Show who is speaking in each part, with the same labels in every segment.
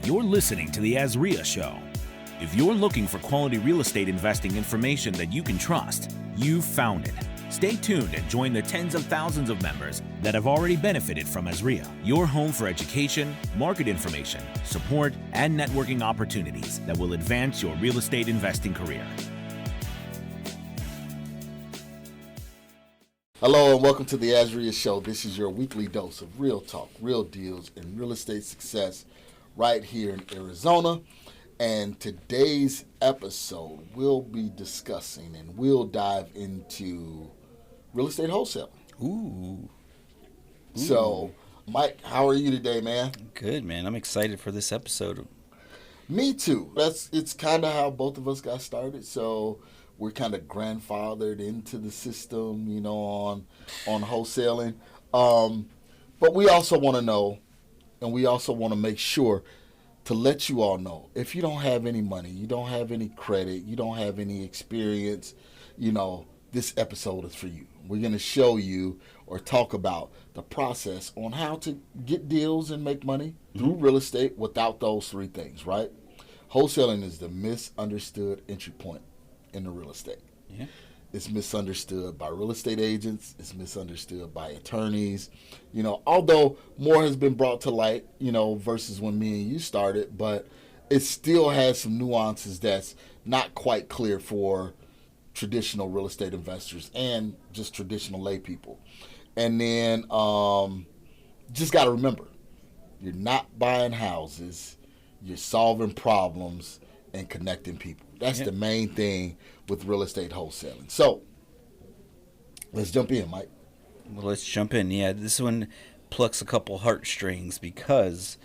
Speaker 1: You're listening to the AZREIA Show. If you're looking for quality real estate investing information that you can trust, you've found it. Stay tuned and join the tens of thousands of members that have already benefited from AZREIA, your home for education, market information, support, and networking opportunities that will advance your real estate investing career.
Speaker 2: Hello and welcome to the AZREIA Show. This is your weekly dose of real talk, real deals, and real estate success right here in Arizona. And today's episode, we'll be discussing and we'll dive into real estate wholesale.
Speaker 3: Ooh.
Speaker 2: So, Mike, how are you today, man?
Speaker 3: Good, man. I'm excited for this episode.
Speaker 2: Me too. It's kind of how both of us got started. So we're kind of grandfathered into the system, you know, on wholesaling. But we also want to know, and we also want to make sure to let you all know, if you don't have any money, you don't have any credit, you don't have any experience, you know, this episode is for you. We're going to show you or talk about the process on how to get deals and make money through real estate without those three things, right? Wholesaling is the misunderstood entry point into real estate.
Speaker 3: Yeah.
Speaker 2: It's misunderstood by real estate agents. It's misunderstood by attorneys. You know, although more has been brought to light, you know, versus when me and you started, but it still has some nuances that's not quite clear for traditional real estate investors and just traditional lay people. And then just got to remember, you're not buying houses, you're solving problems and connecting people. That's the main thing with real estate wholesaling. So, let's jump in, Mike.
Speaker 3: Well, let's jump in. Yeah, this one plucks a couple heartstrings because,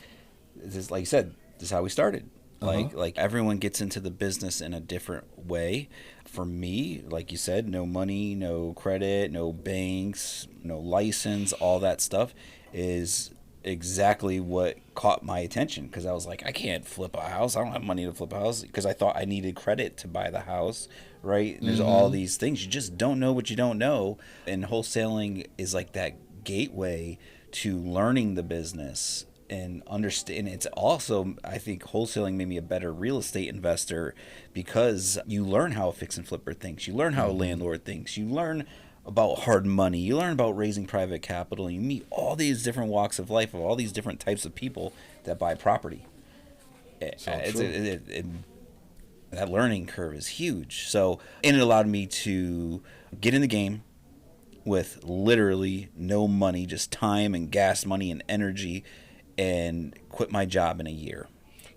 Speaker 3: this is, like you said, this is how we started. Like everyone gets into the business in a different way. For me, like you said, no money, no credit, no banks, no license, all that stuff is exactly what caught my attention, because I was like, I can't flip a house. I don't have money to flip a house, because I thought I needed credit to buy the house, right? And there's all these things. You just don't know what you don't know. And wholesaling is like that gateway to learning the business and understand. It's also, I think wholesaling made me a better real estate investor, because you learn how a fix and flipper thinks. You learn how a landlord thinks. You learn about hard money. You learn about raising private capital. And you meet all these different walks of life of all these different types of people that buy property. That learning curve is huge. So, and it allowed me to get in the game with literally no money, just time and gas money and energy, and quit my job in a year.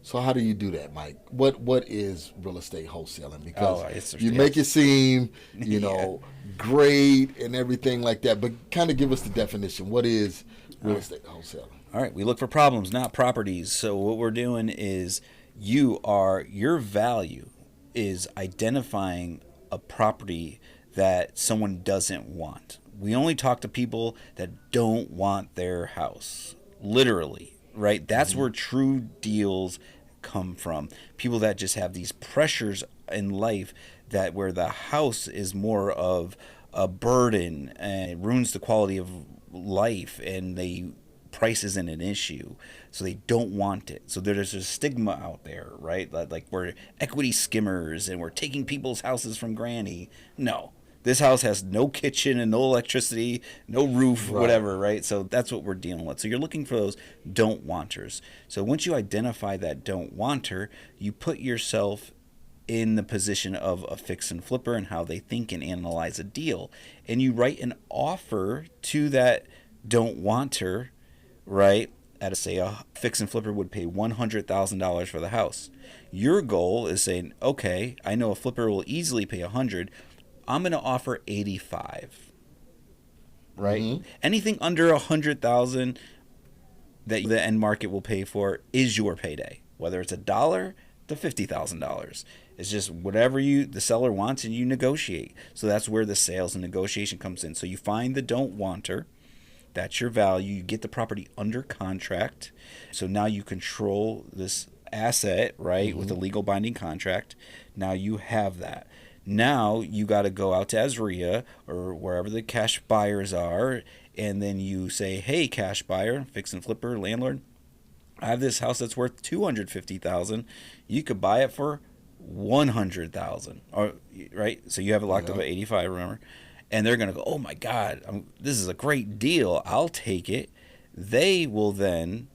Speaker 2: So how do you do that, Mike? What is real estate wholesaling? Because you make it seem, you know, great and everything like that, but kind of give us the definition. What is real estate wholesaling?
Speaker 3: All right, we look for problems, not properties. So what we're doing is your value is identifying a property that someone doesn't want. We only talk to people that don't want their house, literally, right? That's where true deals come from. People that just have these pressures in life, that where the house is more of a burden and it ruins the quality of life, and price isn't an issue, so they don't want it. So there's a stigma out there, right? Like we're equity skimmers and we're taking people's houses from granny. No. This house has no kitchen and no electricity, no roof, whatever, right? So that's what we're dealing with. So you're looking for those don't wanters. So once you identify that don't wanter, you put yourself in the position of a fix and flipper and how they think and analyze a deal. And you write an offer to that don't wanter, right? At say a fix and flipper would pay $100,000 for the house. Your goal is saying, okay, I know a flipper will easily pay $100,000. I'm going to offer $85,000, right? Anything under $100,000 that the end market will pay for is your payday, whether it's $1 to $50,000. It's just whatever the seller wants, and you negotiate. So that's where the sales and negotiation comes in. So you find the don't wanter. That's your value. You get the property under contract. So now you control this asset, right, with a legal binding contract. Now you have that. Now you got to go out to AZREIA or wherever the cash buyers are, and then you say, hey, cash buyer, fix and flipper, landlord, I have this house that's worth $250,000. You could buy it for $100,000, or right? So you have it locked up at 85, remember? And they're gonna go, oh my God, this is a great deal. I'll take it. They will then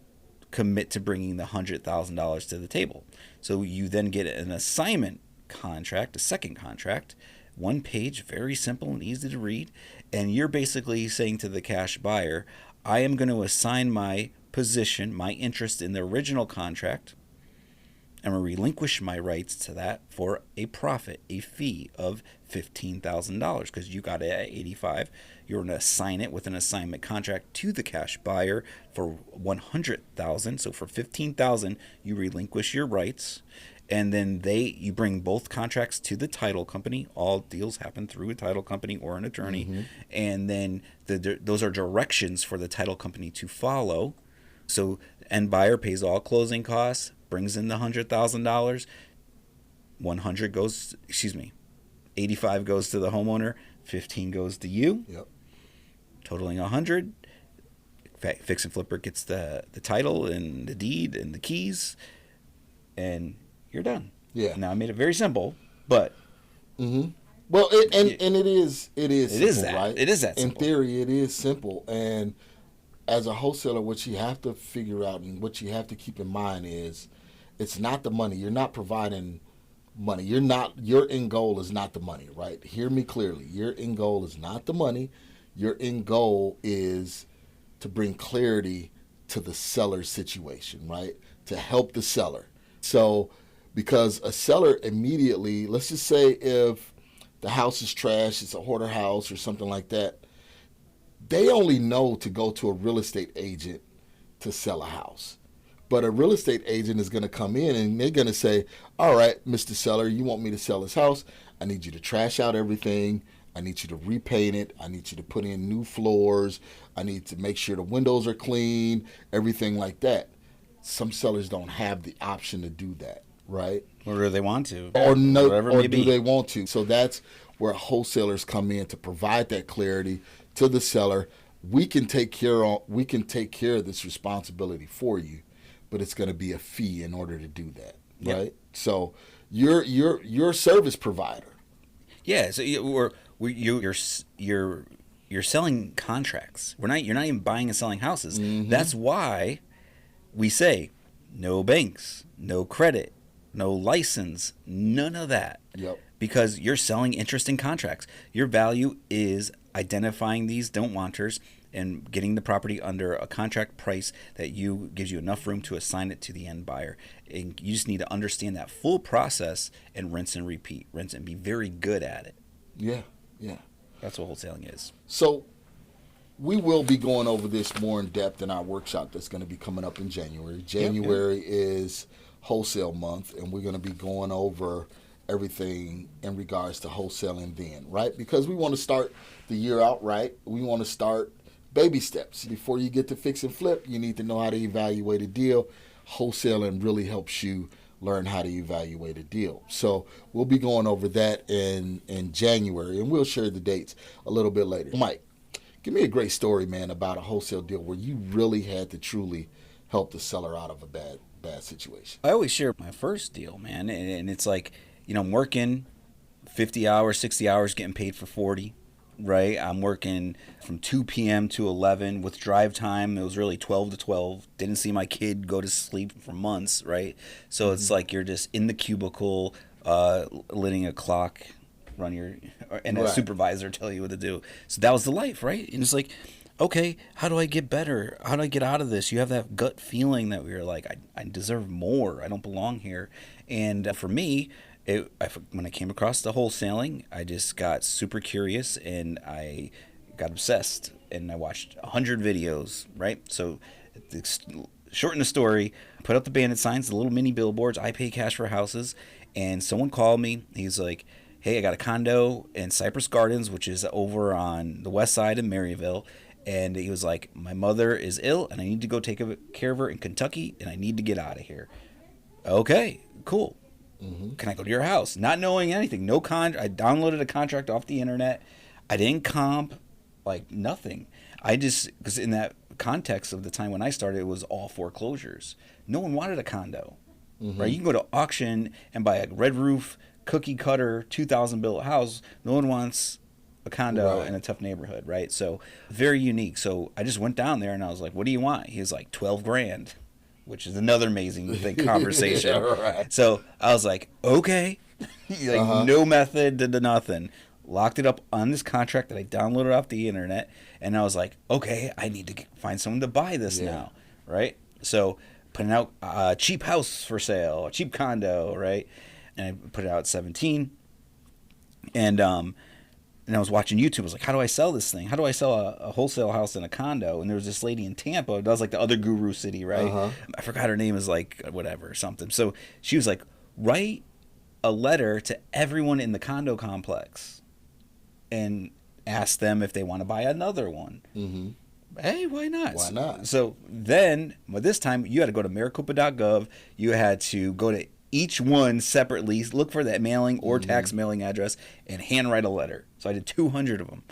Speaker 3: commit to bringing the $100,000 to the table. So you then get an assignment contract, a second contract, one page, very simple and easy to read, and you're basically saying to the cash buyer, I am going to assign my position, my interest in the original contract. I'm going to relinquish my rights to that for a profit, a fee of $15,000, because you got it at 85. You're going to assign it with an assignment contract to the cash buyer for $100,000. So for $15,000, you relinquish your rights, and then you bring both contracts to the title company. All deals happen through a title company or an attorney, and then those are directions for the title company to follow. So end buyer pays all closing costs, brings in the $100,000. 85 goes to the homeowner, 15 goes to you.
Speaker 2: Yep.
Speaker 3: Totaling 100. Fix and flipper gets the title and the deed and the keys, and you're done.
Speaker 2: Yeah.
Speaker 3: Now I made it very simple, but
Speaker 2: well, it is simple,
Speaker 3: that.
Speaker 2: right?
Speaker 3: It is that simple.
Speaker 2: In theory, it is simple, and as a wholesaler, what you have to figure out and what you have to keep in mind is, it's not the money. You're not providing money. Your end goal is not the money, right? Hear me clearly. Your end goal is not the money. Your end goal is to bring clarity to the seller's situation, right? To help the seller. So, because a seller immediately, let's just say if the house is trash, it's a hoarder house or something like that, they only know to go to a real estate agent to sell a house. But a real estate agent is going to come in and they're going to say, all right, Mr. Seller, you want me to sell this house? I need you to trash out everything. I need you to repaint it. I need you to put in new floors. I need to make sure the windows are clean, everything like that. Some sellers don't have the option to do that, right?
Speaker 3: Or do they want to?
Speaker 2: Or no,
Speaker 3: Whatever
Speaker 2: or
Speaker 3: may
Speaker 2: do
Speaker 3: be.
Speaker 2: they want to? So that's where wholesalers come in to provide that clarity to the seller. We can take care of this responsibility for you, but it's going to be a fee in order to do that, right? So you're a service provider.
Speaker 3: Yeah. So you're selling contracts. You're not even buying and selling houses. That's why we say no banks, no credit, no license, none of that.
Speaker 2: Yep.
Speaker 3: Because you're selling interest in contracts. Your value is identifying these don't wanters and getting the property under a contract price that gives you enough room to assign it to the end buyer. And you just need to understand that full process and rinse and repeat. Rinse and be very good at it.
Speaker 2: Yeah.
Speaker 3: That's what wholesaling is.
Speaker 2: So we will be going over this more in depth in our workshop that's going to be coming up in January. January is wholesale month, and we're going to be going over everything in regards to wholesaling then, right? Because we want to start the year out right. We want to start baby steps. Before you get to fix and flip, you need to know how to evaluate a deal. Wholesaling really helps you learn how to evaluate a deal. So we'll be going over that in January, and we'll share the dates a little bit later. Mike, give me a great story, man, about a wholesale deal where you really had to truly help the seller out of a bad situation.
Speaker 3: I always share my first deal, man, and it's like, I'm working 50 hours, 60 hours, getting paid for 40, right? I'm working from 2 p.m. to 11 with drive time. It was really 12 to 12. Didn't see my kid go to sleep for months, right? So it's like you're just in the cubicle, letting a clock run and a supervisor tell you what to do. So that was the life, right? And it's like, okay, how do I get better? How do I get out of this? You have that gut feeling that we were like, I deserve more. I don't belong here. And for me, when I came across the wholesaling, I just got super curious and I got obsessed and I watched 100 videos, right? So shorten the story, put up the bandit signs, the little mini billboards, I pay cash for houses, and someone called me. He's like, hey, I got a condo in Cypress Gardens, which is over on the west side of Maryville. And he was like, my mother is ill and I need to go take care of her in Kentucky and I need to get out of here. Okay, cool. Can I go to your house? Not knowing anything. I downloaded a contract off the internet. I didn't comp, like nothing. Because in that context of the time when I started, it was all foreclosures. No one wanted a condo, right? You can go to auction and buy a red roof, cookie cutter, 2,000 built house. No one wants a condo in a tough neighborhood, right? So very unique. So I just went down there and I was like, what do you want? He was like, 12 grand, which is another amazing conversation.
Speaker 2: Right.
Speaker 3: So I was like, okay, like no method to nothing. Locked it up on this contract that I downloaded off the internet. And I was like, okay, I need to find someone to buy this now, right? So putting out a cheap house for sale, a cheap condo, right? And I put it out at 17. And I was watching YouTube. I was like, how do I sell this thing? How do I sell a wholesale house and a condo? And there was this lady in Tampa. That was like the other guru city, right? I forgot her name is like whatever, something. So she was like, write a letter to everyone in the condo complex and ask them if they want to buy another one. Hey, why not?
Speaker 2: Why not?
Speaker 3: So then, but this time you had to go to maricopa.gov. You had to go to each one separately, look for that mailing or tax mailing address, and handwrite a letter. So I did 200 of them,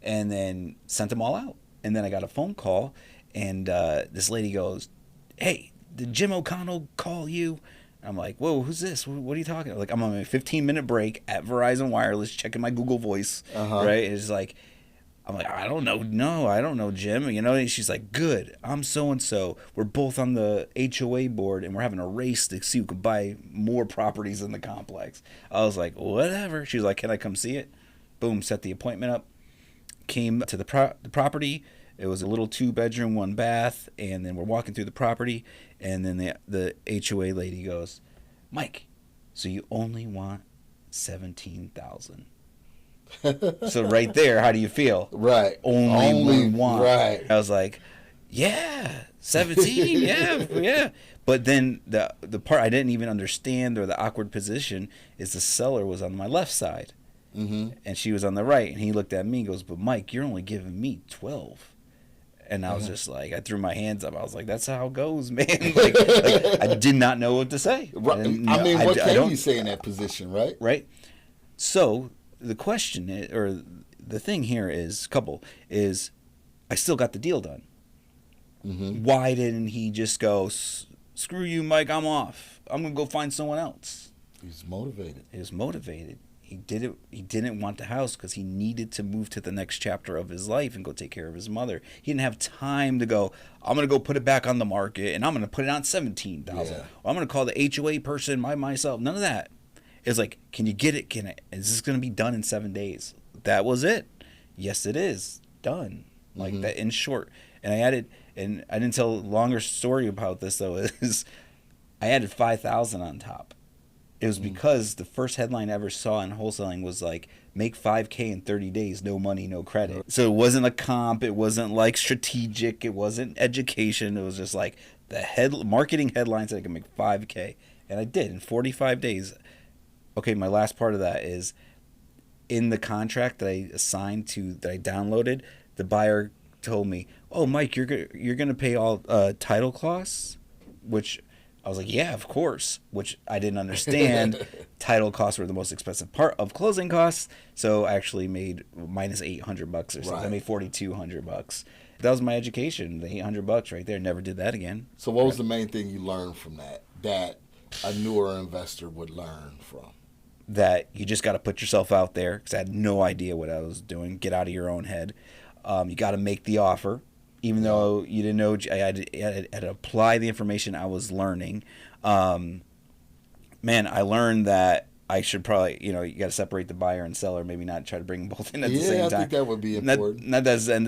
Speaker 3: and then sent them all out. And then I got a phone call, and this lady goes, "Hey, did Jim O'Connell call you?" I'm like, "Whoa, who's this? What are you talking about?" Like, I'm on a 15-minute break at Verizon Wireless, checking my Google Voice, right? It's like, I'm like, I don't know. No, I don't know, Jim. You know, and she's like, good. I'm so-and-so. We're both on the HOA board, and we're having a race to see who can buy more properties in the complex. I was like, whatever. She's like, can I come see it? Boom, set the appointment up. Came to the property. It was a little 2-bedroom, 1 bath, and then we're walking through the property, and then the HOA lady goes, Mike, so you only want $17,000. So right there, how do you feel?
Speaker 2: Right.
Speaker 3: Only one.
Speaker 2: Right.
Speaker 3: I was like, yeah, 17, yeah. But then the part I didn't even understand, or the awkward position, is the seller was on my left side, and she was on the right, and he looked at me and goes, but Mike, you're only giving me 12. And I was just like, I threw my hands up. I was like, that's how it goes, man. like I did not know what to say.
Speaker 2: Right. I mean, what can you say in that position, right?
Speaker 3: Right. So the question is, or the thing here is, I still got the deal done. Why didn't he just go, screw you, Mike, I'm off. I'm going to go find someone else.
Speaker 2: He's motivated.
Speaker 3: He was motivated. He did it. He didn't want the house because he needed to move to the next chapter of his life and go take care of his mother. He didn't have time to go, I'm going to go put it back on the market and I'm going to put it on $17,000.
Speaker 2: Yeah.
Speaker 3: I'm going to call the HOA person by myself. None of that. It's like, can you get it? Is this going to be done in 7 days? That was it. Yes, it is. Done. Like that, in short. And I added, and I didn't tell a longer story about this, though, is I added 5,000 on top. It was because the first headline I ever saw in wholesaling was like, make $5K in 30 days, no money, no credit. So it wasn't a comp. It wasn't like strategic. It wasn't education. It was just like the marketing headlines that I could make $5K. And I did in 45 days. Okay, my last part of that is in the contract that I assigned to, that I downloaded, the buyer told me, oh, Mike, you're gonna pay all title costs, which I was like, yeah, of course, which I didn't understand. Title costs were the most expensive part of closing costs, so I actually made minus $800 or something. Right. I made $4,200. That was my education, the $800 right there. Never did that again.
Speaker 2: So what was the main thing you learned from that a newer investor would learn from?
Speaker 3: That you just got to put yourself out there, because I had no idea what I was doing. Get out of your own head. You got to make the offer. Even though you didn't know, I had to apply the information I was learning. Man, I learned that I should probably, you got to separate the buyer and seller, maybe not try to bring them both in at the same time.
Speaker 2: Yeah, I think that would be important.
Speaker 3: Not that's the end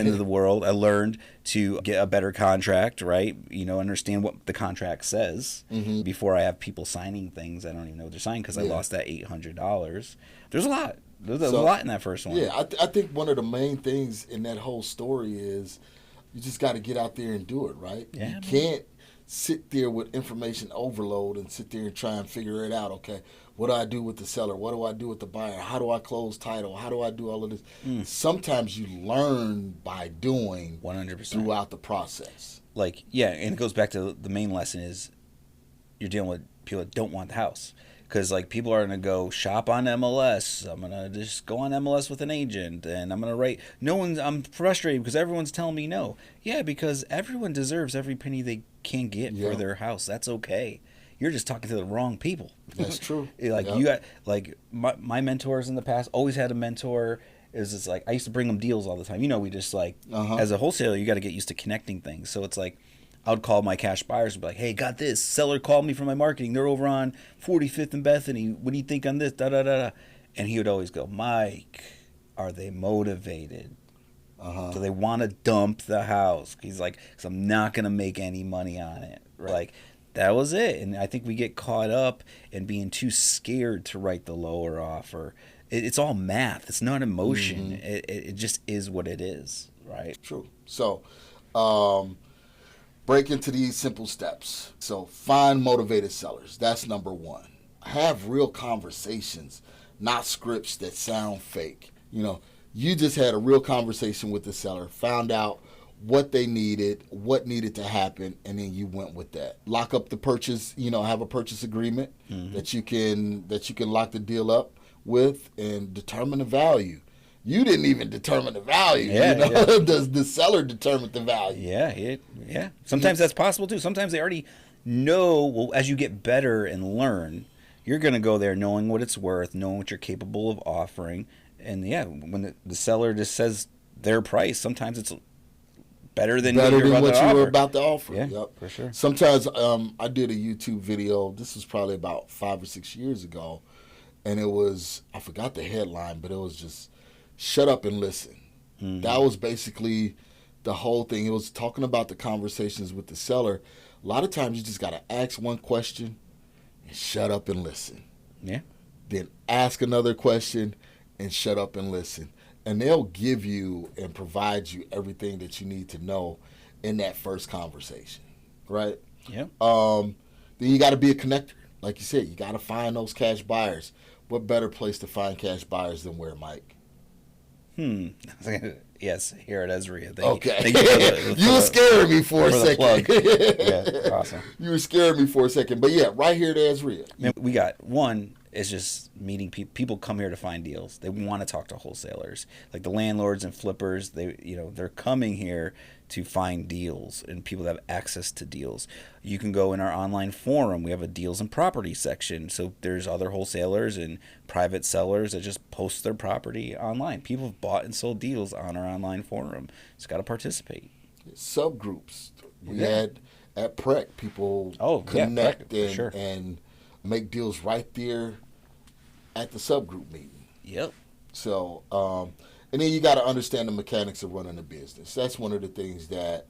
Speaker 3: of the world. I learned to get a better contract, right? Understand what the contract says before I have people signing things I don't even know what they're signing, because I lost that $800. There's a lot. There's a lot in that first one.
Speaker 2: Yeah, I think one of the main things in that whole story is you just got to get out there and do it, right?
Speaker 3: Yeah,
Speaker 2: you can't sit there with information overload and sit there and try and figure it out. Okay, what do I do with the seller? What do I do with the buyer? How do I close title? How do I do all of this? Sometimes you learn by doing
Speaker 3: 100%
Speaker 2: throughout the process.
Speaker 3: And it goes back to the main lesson is you're dealing with people that don't want the house. because like people are gonna go shop on MLS. I'm gonna just go on MLS with an agent, and I'm gonna write. No one's. I'm frustrated because everyone's telling me no. Yeah, because everyone deserves every penny they can get for their house. That's okay. You're just talking to the wrong people.
Speaker 2: That's true.
Speaker 3: Like you got like my mentors in the past. Always had a mentor. Is it's like I used to bring them deals all the time. We just like as a wholesaler, you got to get used to connecting things. So it's like I would call my cash buyers and be like, "Hey, got this. Seller called me from my marketing. They're over on 45th and Bethany. What do you think on this? Da da da da." And he would always go, "Mike, are they motivated? Do they want to dump the house?" He's like, "Because I'm not gonna make any money on it." Like that was it. And I think we get caught up in being too scared to write the lower offer. It's all math. It's not emotion. It just is what it is, right?
Speaker 2: True. So, break into these simple steps. So, find motivated sellers. That's number one. Have real conversations, not scripts that sound fake. You just had a real conversation with the seller, found out what they needed, what needed to happen, and then you went with that. Lock up the purchase. Have a purchase agreement that you can lock the deal up with and determine the value. You didn't even determine the value. Does the seller determine the value?
Speaker 3: Yeah. Sometimes that's possible too. Sometimes they already know. Well, as you get better and learn, you're going to go there knowing what it's worth, knowing what you're capable of offering. And when the seller just says their price, sometimes it's better than what you were about to offer.
Speaker 2: Yeah,
Speaker 3: for sure.
Speaker 2: Sometimes I did a YouTube video. This was probably about 5 or 6 years ago. And it was, I forgot the headline, but it was just, shut up and listen. That was basically the whole thing. It was talking about the conversations with the seller. A lot of times you just got to ask one question and shut up and listen.
Speaker 3: Yeah.
Speaker 2: Then ask another question and shut up and listen. And they'll give you and provide you everything that you need to know in that first conversation, right?
Speaker 3: Yeah.
Speaker 2: Then you got to be a connector. Like you said, you got to find those cash buyers. What better place to find cash buyers than where, Mike?
Speaker 3: Yes, here at AZREIA.
Speaker 2: Okay. You were scaring me for a second.
Speaker 3: Yeah, awesome.
Speaker 2: You were scaring me for a second. But yeah, right here at AZREIA.
Speaker 3: Man, we got one. It's just meeting people. People come here to find deals. They want to talk to wholesalers, like the landlords and flippers. They're coming here to find deals and people that have access to deals. You can go in our online forum. We have a deals and property section. So there's other wholesalers and private sellers that just post their property online. People have bought and sold deals on our online forum. Just got to participate.
Speaker 2: Subgroups. We had at PREC people connect and make deals right there at the subgroup meeting.
Speaker 3: Yep.
Speaker 2: So, and then you got to understand the mechanics of running a business. That's one of the things that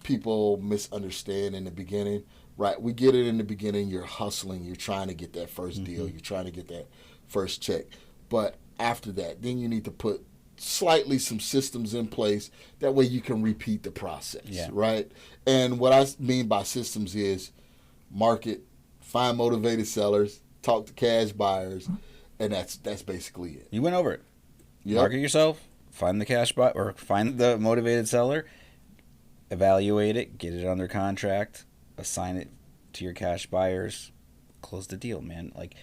Speaker 2: people misunderstand in the beginning. Right, we get it in the beginning. You're hustling. You're trying to get that first deal. You're trying to get that first check. But after that, then you need to put slightly some systems in place. That way you can repeat the process, right? And what I mean by systems is market, find motivated sellers, talk to cash buyers, and that's basically it.
Speaker 3: You went over it. Market yourself, find the cash buyer or find the motivated seller, evaluate it, get it under contract, assign it to your cash buyers, close the deal, man. Like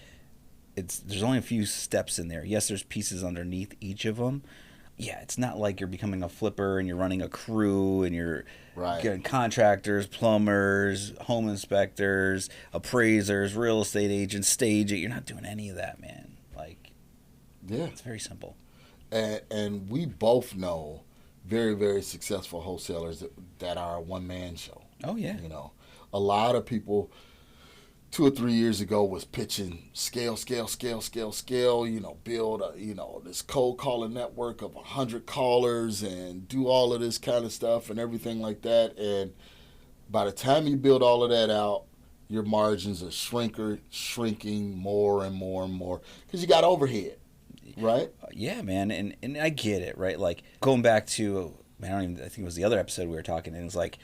Speaker 3: there's only a few steps in there. Yes, there's pieces underneath each of them. Yeah, it's not like you're becoming a flipper and you're running a crew and you're getting contractors, plumbers, home inspectors, appraisers, real estate agents, stage it. You're not doing any of that, man. Like, it's very simple.
Speaker 2: And we both know very, very successful wholesalers that are a one-man show.
Speaker 3: Oh, yeah.
Speaker 2: A lot of people 2 or 3 years ago was pitching scale, build this cold calling network of 100 callers and do all of this kind of stuff and everything like that. And by the time you build all of that out, your margins are shrinking more and more and more because you got overhead, right?
Speaker 3: Yeah, man. And I get it, right? Like going back to, I think it was the other episode we were talking, and it's like,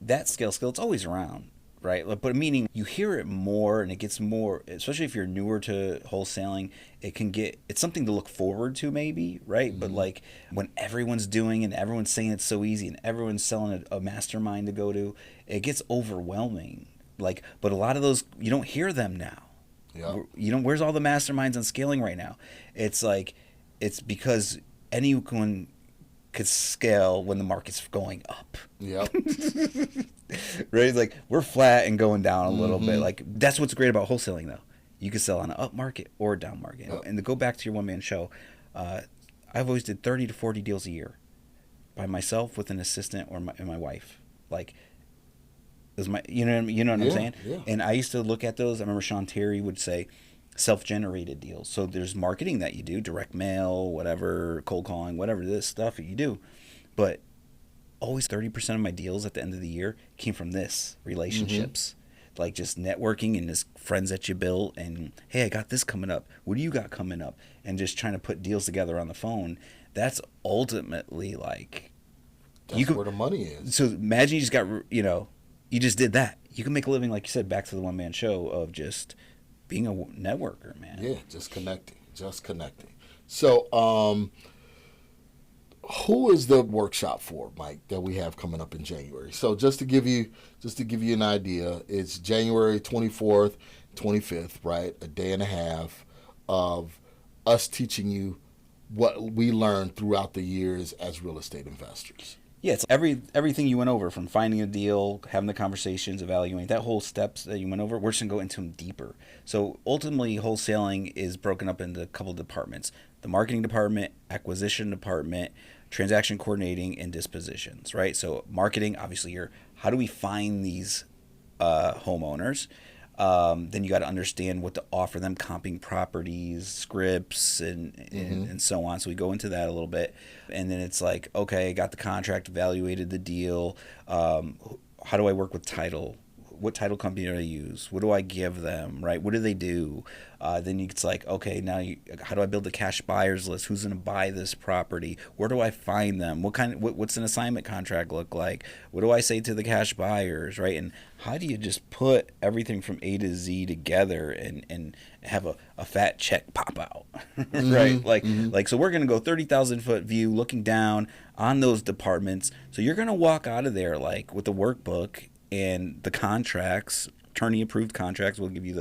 Speaker 3: that scale skill, it's always around. Right, but meaning you hear it more, and it gets more, especially if you're newer to wholesaling. It's something to look forward to, maybe, right? But like when everyone's doing it and everyone's saying it's so easy, and everyone's selling a mastermind to go to, it gets overwhelming. Like, but a lot of those you don't hear them now.
Speaker 2: Yeah.
Speaker 3: Where's all the masterminds on scaling right now? It's like, it's because anyone could scale when the market's going up.
Speaker 2: Yep.
Speaker 3: Right? Like, we're flat and going down a little bit. Like, that's what's great about wholesaling, though. You can sell on an up market or a down market.
Speaker 2: Yep.
Speaker 3: And to go back to your one-man show, I've always did 30 to 40 deals a year by myself with an assistant or my wife. Like, it was you know what I'm saying?
Speaker 2: Yeah.
Speaker 3: And I used to look at those. I remember Sean Terry would say self-generated deals. So there's marketing that you do, direct mail, whatever, cold calling, whatever this stuff that you do. But always 30% of my deals at the end of the year came from this, relationships. Like just networking and just friends that you built, and hey, I got this coming up. What do you got coming up? And just trying to put deals together on the phone. That's ultimately like,
Speaker 2: That's where the money is.
Speaker 3: So imagine you just got, you just did that. You can make a living, like you said, back to the one man show of just being a networker, man.
Speaker 2: Yeah, just connecting. So, who is the workshop for, Mike, that we have coming up in January? So just to give you an idea, it's January 24th, 25th, right? A day and a half of us teaching you what we learned throughout the years as real estate investors.
Speaker 3: Yeah, it's everything you went over, from finding a deal, having the conversations, evaluating, that whole steps that you went over, we're just going to go into them deeper. So ultimately, wholesaling is broken up into a couple of departments: the marketing department, acquisition department, transaction coordinating, and dispositions, right? So marketing, obviously, how do we find these homeowners? Then you got to understand what to offer them, comping properties, scripts, and so on. So we go into that a little bit. And then it's like, okay, got the contract, evaluated the deal. How do I work with title? What title company do I use? What do I give them, right? What do they do? Then it's like, okay, now how do I build a cash buyers list? Who's going to buy this property? Where do I find them? What's an assignment contract look like? What do I say to the cash buyers, right? And how do you just put everything from A to Z together and have a fat check pop out, right? Like, so we're going to go 30,000 foot view looking down on those departments. So you're going to walk out of there like with the workbook and the contracts, attorney approved contracts. We'll give you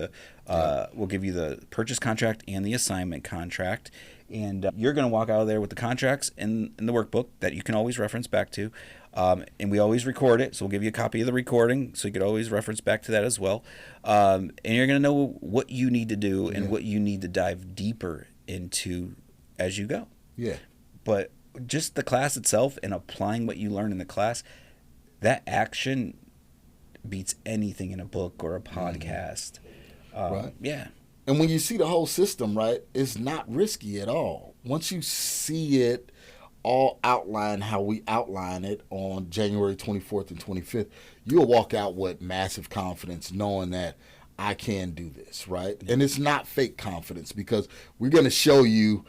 Speaker 3: the purchase contract and the assignment contract, and you're going to walk out of there with the contracts and the workbook that you can always reference back to, and we always record it, so we'll give you a copy of the recording so you could always reference back to that as well, and you're going to know what you need to do and what you need to dive deeper into as you go.
Speaker 2: Yeah.
Speaker 3: But just the class itself and applying what you learn in the class, that action beats anything in a book or a podcast.
Speaker 2: Right.
Speaker 3: Yeah.
Speaker 2: And when you see the whole system, right, it's not risky at all. Once you see it all outlined how we outline it on January 24th and 25th, you'll walk out with massive confidence knowing that I can do this, right? And it's not fake confidence, because we're going to show you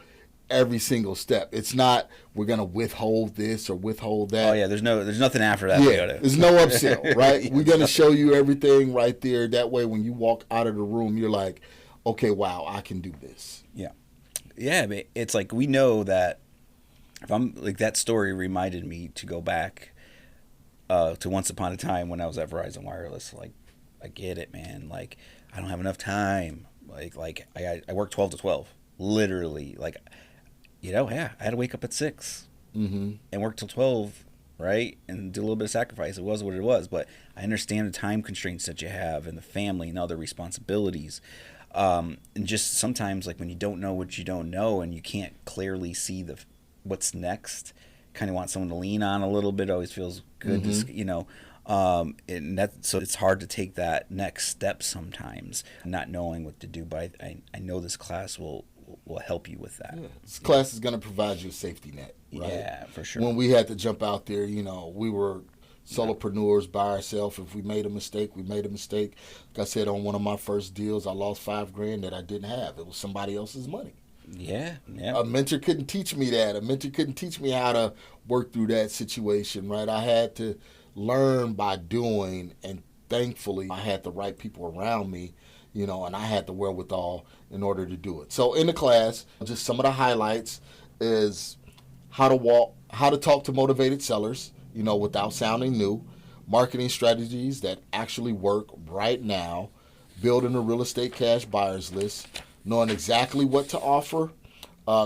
Speaker 2: every single step. It's not we're gonna withhold this or withhold that.
Speaker 3: Oh yeah, there's nothing after that.
Speaker 2: Yeah, there's no upsell, right? We're gonna show you everything right there. That way, when you walk out of the room, you're like, okay, wow, I can do this.
Speaker 3: Yeah. But it's like, we know that if I'm like, that story reminded me to go back to once upon a time when I was at Verizon Wireless. Like, I get it, man. Like, I don't have enough time. Like I work 12 to 12, literally. Like, I had to wake up at 6 and work till 12, right? And do a little bit of sacrifice. It was what it was. But I understand the time constraints that you have and the family and other responsibilities. And just sometimes, like, when you don't know what you don't know and you can't clearly see what's next, kind of want someone to lean on a little bit. Always feels good to, so it's hard to take that next step sometimes, not knowing what to do. But I know this class will help you with that.
Speaker 2: Yeah. This class is going to provide you a safety net, right?
Speaker 3: Yeah, for sure.
Speaker 2: When we had to jump out there, we were solopreneurs by ourselves. If we made a mistake, we made a mistake. Like I said, on one of my first deals, I lost $5,000 that I didn't have. It was somebody else's money.
Speaker 3: Yeah.
Speaker 2: A mentor couldn't teach me that. A mentor couldn't teach me how to work through that situation, right? I had to learn by doing, and thankfully I had the right people around me, and I had the wherewithal in order to do it. So in the class, just some of the highlights is how to talk to motivated sellers, without sounding new, marketing strategies that actually work right now, building a real estate cash buyers list, knowing exactly what to offer,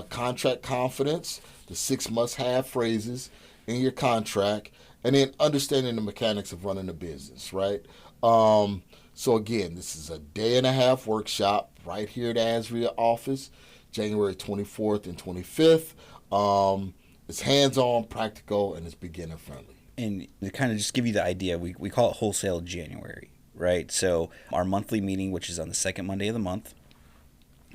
Speaker 2: contract confidence, the 6 must-have phrases in your contract, and then understanding the mechanics of running a business, right? So again, this is a day-and-a-half workshop right here at the AZREIA office, January 24th and 25th. It's hands-on, practical, and it's beginner-friendly.
Speaker 3: And to kind of just give you the idea, we call it Wholesale January, right? So our monthly meeting, which is on the second Monday of the month,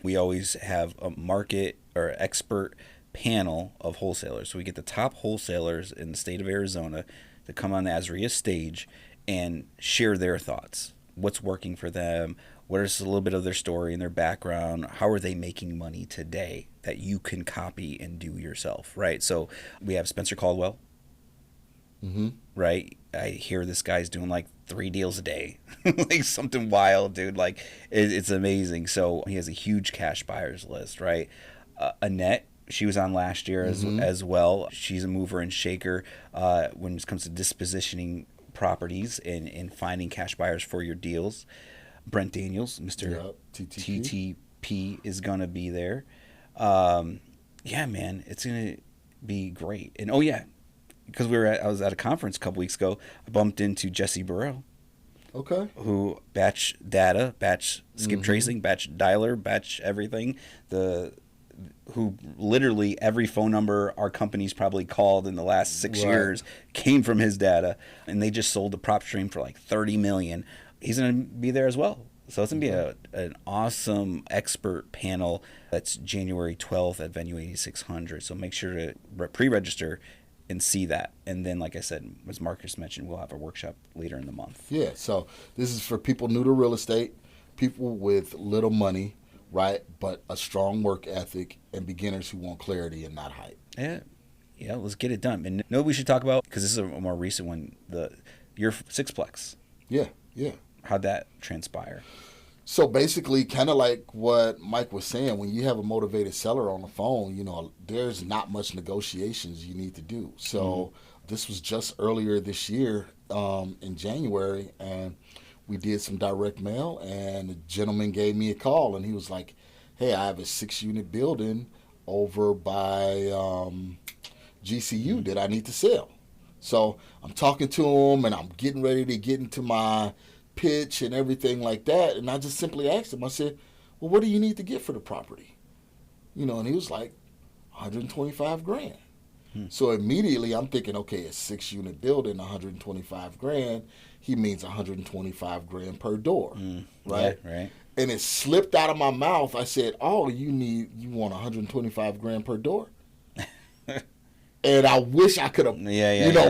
Speaker 3: we always have a market or expert panel of wholesalers. So we get the top wholesalers in the state of Arizona to come on the AZREIA stage and share their thoughts. What's working for them? What is a little bit of their story and their background? How are they making money today that you can copy and do yourself, right? So we have Spencer Caldwell.
Speaker 2: Mm-hmm.
Speaker 3: Right? I hear this guy's doing like 3 deals a day, like something wild, dude. Like it's amazing. So he has a huge cash buyers list, right? Annette, she was on last year as well. She's a mover and shaker when it comes to dispositioning properties and finding cash buyers for your deals. Brent Daniels, Mr. TTP is gonna be there. Yeah, man, it's gonna be great. And because I was at a conference a couple weeks ago, I bumped into Jesse Burrell.
Speaker 2: Okay.
Speaker 3: Who batch data, batch skip tracing, batch dialer, batch everything. Who literally every phone number our company's probably called in the last 6 years came from his data, and they just sold the prop stream for like $30 million. He's gonna be there as well. So it's gonna be an awesome expert panel. That's January 12th at Venue 8600. So make sure to pre-register and see that. And then, like I said, as Marcus mentioned, we'll have a workshop later in the month.
Speaker 2: Yeah, so this is for people new to real estate, people with little money, right, but a strong work ethic, and beginners who want clarity and not hype.
Speaker 3: Yeah, let's get it done. And know what we should talk about, because this is a more recent one, your sixplex.
Speaker 2: Yeah.
Speaker 3: How'd that transpire?
Speaker 2: So basically, kind of like what Mike was saying, when you have a motivated seller on the phone, there's not much negotiations you need to do. So this was just earlier this year in January, and we did some direct mail, and a gentleman gave me a call, and he was like, hey, I have a 6-unit building over by GCU that I need to sell. So I'm talking to him, and I'm getting ready to get into my pitch and everything like that, and I just simply asked him, I said, well, what do you need to get for the property? And he was like, $125,000. So immediately I'm thinking, okay, a 6-unit building, $125,000, he means $125,000 per door, right?
Speaker 3: Yeah, right.
Speaker 2: And it slipped out of my mouth. I said, oh, you want $125,000 per door? And I wish I could have,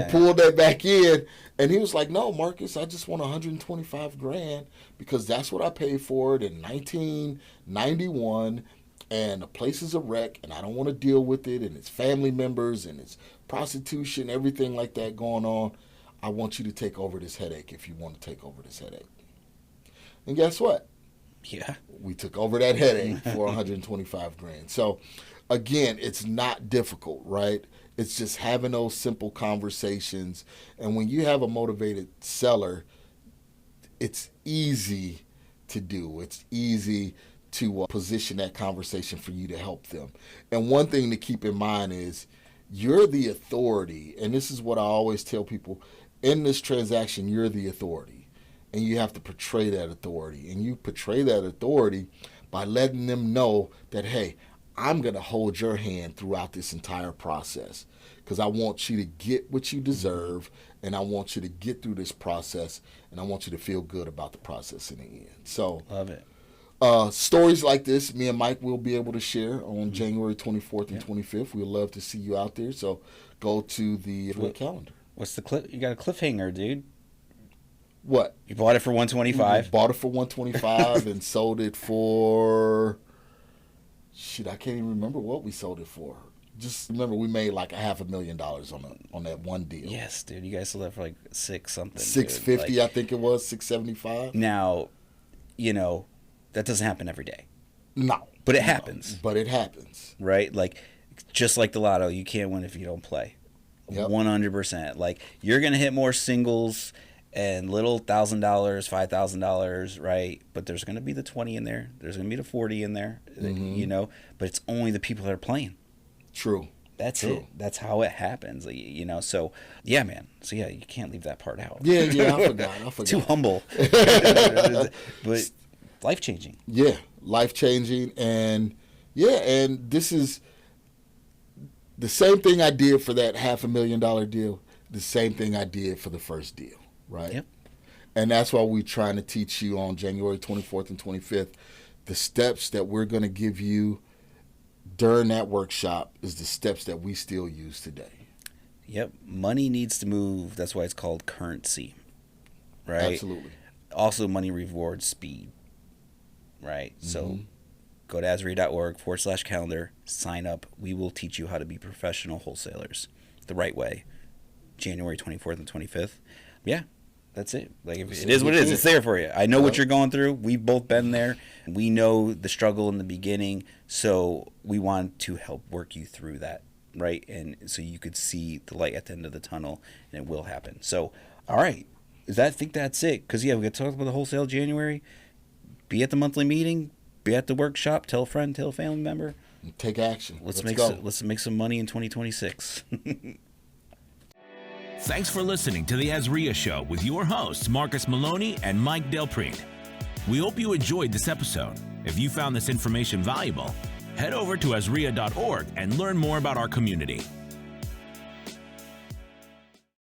Speaker 2: pulled that back in. And he was like, no, Marcus, I just want $125,000 because that's what I paid for it in 1991. And the place is a wreck, and I don't want to deal with it. And it's family members, and it's prostitution, everything like that going on. I want you to take over this headache if you want to take over this headache. And guess what?
Speaker 3: Yeah.
Speaker 2: We took over that headache for $125,000. So, again, it's not difficult, right? It's just having those simple conversations. And when you have a motivated seller, it's easy to do. It's easy to position that conversation for you to help them. And one thing to keep in mind is you're the authority. And this is what I always tell people. In this transaction, you're the authority. And you have to portray that authority. And you portray that authority by letting them know that, hey, I'm going to hold your hand throughout this entire process because I want you to get what you deserve, and I want you to get through this process, and I want you to feel good about the process in the end. So,
Speaker 3: love it.
Speaker 2: Stories like this, me and Mike will be able to share on January 24th and 25th. We'd love to see you out there. So go to the calendar.
Speaker 3: What's the clip? You got a cliffhanger, dude.
Speaker 2: What?
Speaker 3: You bought it for $125.
Speaker 2: Bought it for $125 and sold it for... Shit, I can't even remember what we sold it for. Just remember, we made like $500,000 on that one deal.
Speaker 3: Yes, dude. You guys sold that for like $6-something.
Speaker 2: $650, I think it was. $675.
Speaker 3: Now, that doesn't happen every day.
Speaker 2: No.
Speaker 3: But it happens.
Speaker 2: But it happens.
Speaker 3: Right? Like, just like the lotto, you can't win if you don't play. Yep. 100%. Like, you're going to hit more singles and little $1,000, $5,000, right? But there's going to be the 20 in there. There's going to be the 40 in there, you know, but it's only the people that are playing.
Speaker 2: True.
Speaker 3: That's
Speaker 2: True.
Speaker 3: it. That's how it happens, you know? So, yeah, man. So, yeah, you can't leave that part out.
Speaker 2: Yeah, I forgot.
Speaker 3: Too humble. But life-changing.
Speaker 2: Yeah, life-changing. And, yeah, and this is the same thing I did for that $500,000 deal, the same thing I did for the first deal, right?
Speaker 3: Yep.
Speaker 2: And that's why we're trying to teach you on January 24th and 25th. The steps that we're going to give you during that workshop is the steps that we still use today.
Speaker 3: Yep. Money needs to move. That's why it's called currency, right?
Speaker 2: Absolutely.
Speaker 3: Also, money rewards speed, right? So go to AZREIA.org/calendar, sign up. We will teach you how to be professional wholesalers the right way. January 24th and 25th. Yeah, that's it. Like, if it is what it is. It's there for you. I know what you're going through. We've both been there. We know the struggle in the beginning, so we want to help work you through that, right? And so you could see the light at the end of the tunnel, and it will happen. So, all right. I think that's it. Because, yeah, we got to talk about the Wholesale January. Be at the monthly meeting. Be at the workshop. Tell a friend. Tell a family member.
Speaker 2: Take action.
Speaker 3: Let's make some money in 2026.
Speaker 1: Thanks for listening to the AZREIA Show with your hosts, Marcus Maloney and Mike Delpreet. We hope you enjoyed this episode. If you found this information valuable, head over to AZREIA.org and learn more about our community.